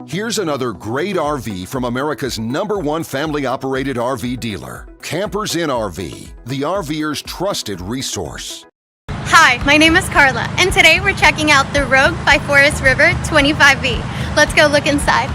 Here's another great RV from America's #1 family-operated RV dealer, Campers Inn RV, the RVer's trusted resource. Hi, my name is Carla, and today we're checking out the Rogue by Forest River 25V. Let's go look inside.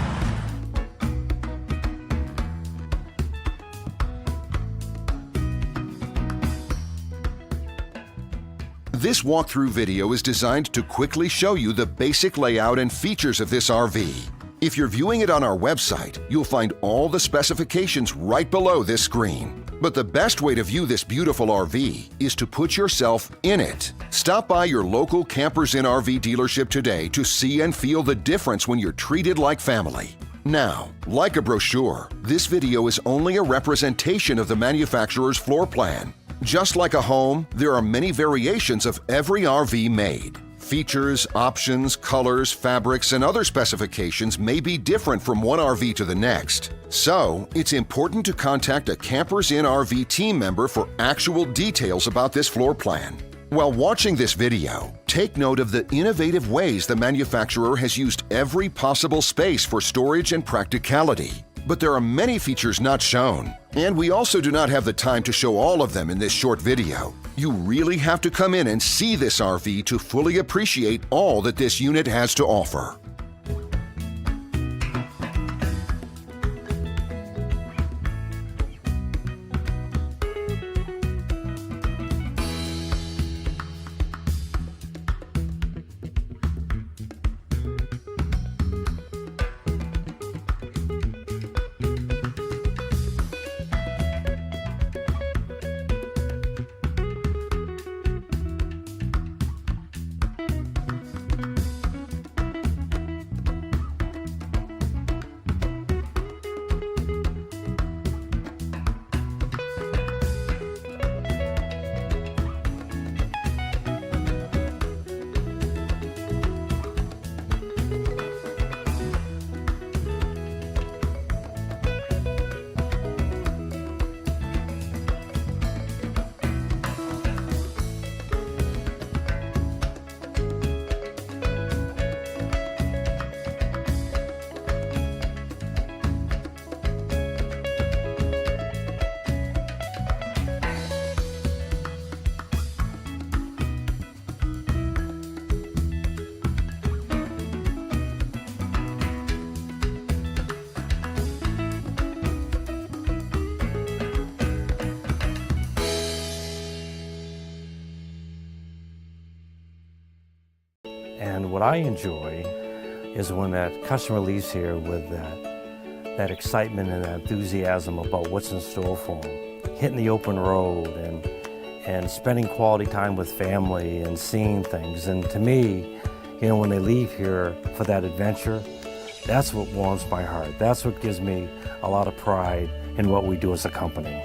This walkthrough video is designed to quickly show you the basic layout and features of this RV. If you're viewing it on our website, you'll find all the specifications right below this screen. But the best way to view this beautiful RV is to put yourself in it. Stop by your local Campers Inn RV dealership today to see and feel the difference when you're treated like family. Now, like a brochure, this video is only a representation of the manufacturer's floor plan. Just like a home, there are many variations of every RV made. Features, options, colors, fabrics, and other specifications may be different from one RV to the next. So, it's important to contact a Campers Inn RV team member for actual details about this floor plan. While watching this video, take note of the innovative ways the manufacturer has used every possible space for storage and practicality. But there are many features not shown, and we also do not have the time to show all of them in this short video. You really have to come in and see this RV to fully appreciate all that this unit has to offer. And what I enjoy is when that customer leaves here with that excitement and that enthusiasm about what's in store for them. Hitting the open road and spending quality time with family and seeing things. And to me, you know, when they leave here for that adventure, that's what warms my heart. That's what gives me a lot of pride in what we do as a company.